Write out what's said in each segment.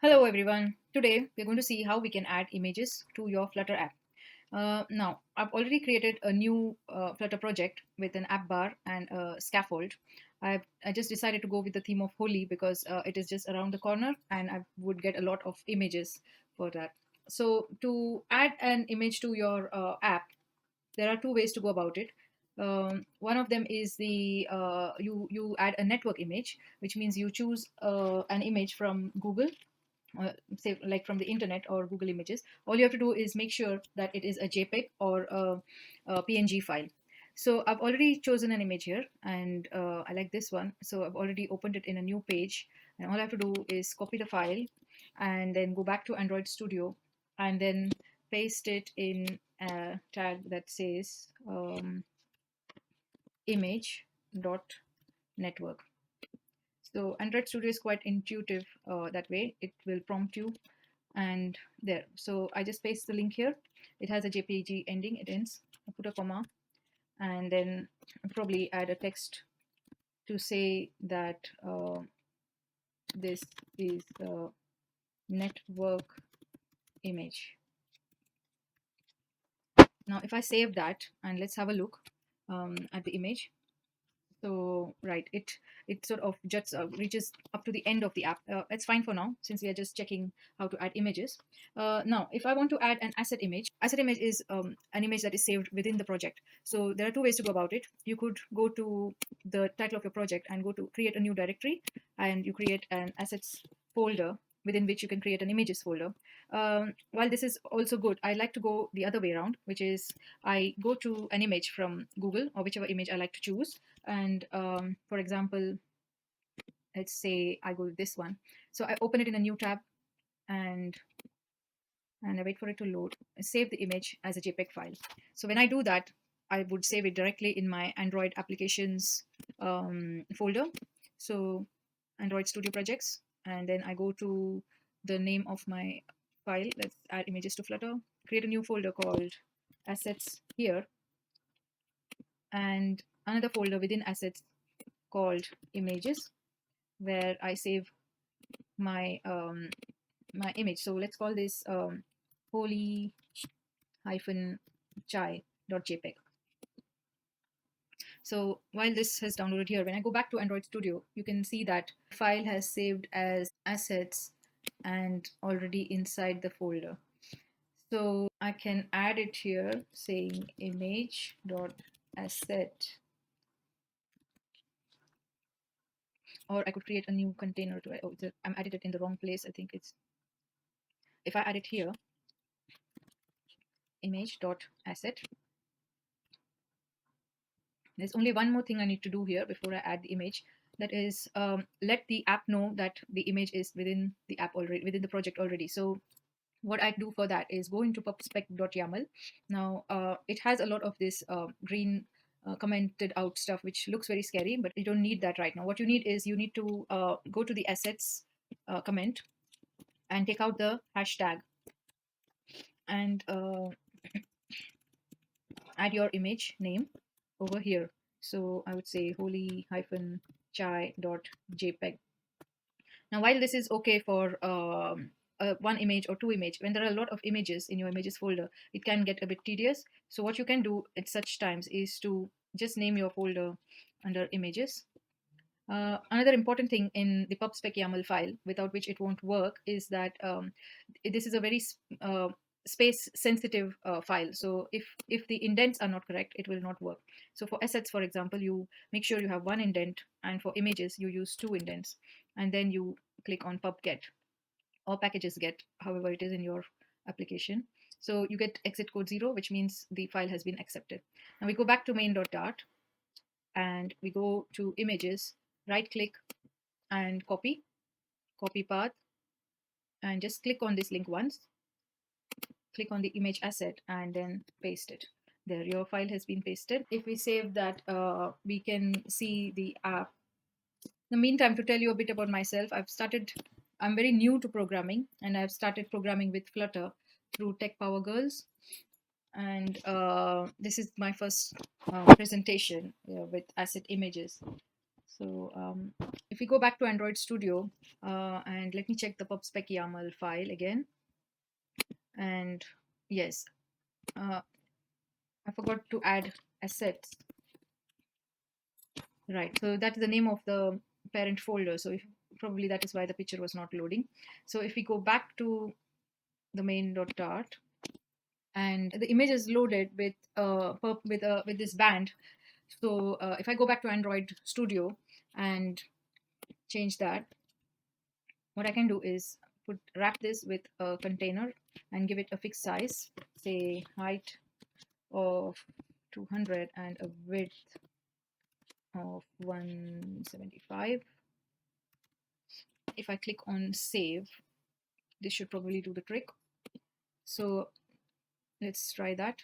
Hello everyone. Today we're going to see how we can add images to your Flutter app. Now, I've already created a new Flutter project with an app bar and a scaffold. I just decided to go with the theme of Holi because it is just around the corner and I would get a lot of images for that. So to add an image to your app, there are two ways to go about it. One of them is you add a network image, which means you choose an image from Google, say like from the internet or Google Images. All you have to do is make sure that it is a JPEG or a PNG file. So I've already chosen an image here, and I like this one. So I've already opened it in a new page, and all I have to do is copy the file, and then go back to Android Studio, and then paste it in a tag that says image dot network. So Android Studio is quite intuitive that way. It will prompt you and there. So I just paste the link here. It has a JPG ending, it ends. I put a comma and then probably add a text to say that this is a network image. Now if I save that and let's have a look at the image. So right, it sort of just reaches up to the end of the app. It's fine for now since we are just checking how to add images. Now, if I want to add an asset image is an image that is saved within the project. So there are two ways to go about it. You could go to the title of your project and go to create a new directory, and you create an assets folder within which you can create an images folder. While this is also good, I like to go the other way around, which is I go to an image from Google or whichever image I like to choose, and for example, let's say I go with this one. So I open it in a new tab, and I wait for it to load. I save the image as a JPEG file. So when I do that, I would save it directly in my Android applications folder. So Android Studio projects, and then I go to the name of my file. Let's add images to Flutter. Create a new folder called assets here, and another folder within assets called images, where I save my my image. So let's call this holy chai.jpg. So while this has downloaded here, when I go back to Android Studio, you can see that file has saved as assets and already inside the folder. So I can add it here saying image.asset, or I could create a new container to it. Oh, I'm added it in the wrong place. I think it's, if I add it here, image.asset. There's only one more thing I need to do here before I add the image. That is let the app know that the image is within the app already, within the project already. So what I do for that is go into pubspec.yaml. Now it has a lot of this green commented out stuff, which looks very scary, but you don't need that right now. What you need is you need to go to the assets comment and take out the hashtag and add your image name over here. So I would say holy-chai.jpg. Now, while this is okay for one image or two image, when there are a lot of images in your images folder, it can get a bit tedious. So what you can do at such times is to just name your folder under images. Another important thing in the pubspec YAML file, without which it won't work, is that this is a very space sensitive file. So if the indents are not correct, it will not work. So for assets, for example, you make sure you have one indent, and for images you use two indents, and then you click on pubget or packages get, however it is in your application. So you get exit code 0, which means the file has been accepted. Now we go back to main.dart and we go to images, right click and copy path, and just click on this link once, click on the image asset, and then paste it. There, your file has been pasted. If we save that, we can see the app. In the meantime, to tell you a bit about myself, I'm very new to programming, and I've started programming with Flutter through Techpowergirls. And this is my first presentation with asset images. So if we go back to Android Studio, and let me check the pubspec YAML file again. And yes, I forgot to add assets. Right, so that is the name of the parent folder. So if, probably that is why the picture was not loading. So if we go back to the main.dart, and the image is loaded with with this band. So if I go back to Android Studio and change that, what I can do is wrap this with a container and give it a fixed size, say height of 200 and a width of 175. If I click on save, this should probably do the trick. So let's try that.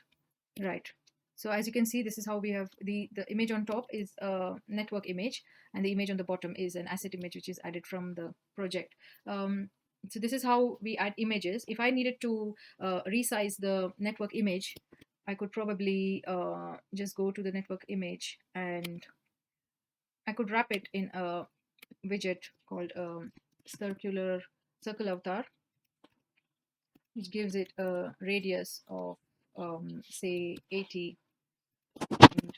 Right. So as you can see, this is how we have the image on top is a network image, and the image on the bottom is an asset image which is added from the project. So this is how we add images. If I needed to resize the network image, I could probably just go to the network image, and I could wrap it in a widget called circle avatar, which gives it a radius of say 80. And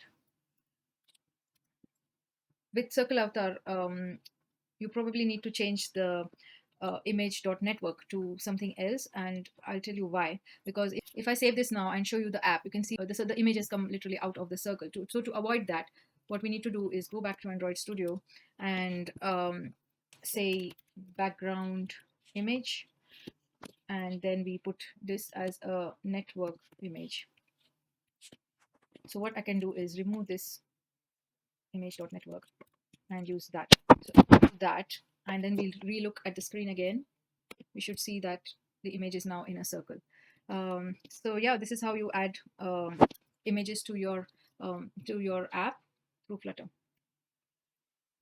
with circle avatar, you probably need to change the image.network to something else, and I'll tell you why. Because if I save this now and show you the app, you can see the images come literally out of the circle. So to avoid that, what we need to do is go back to Android Studio and say background image, and then we put this as a network image. So what I can do is remove this image.network and use that. So that, and then we'll relook at the screen again. We should see that the image is now in a circle. So yeah, this is how you add images to your app through Flutter.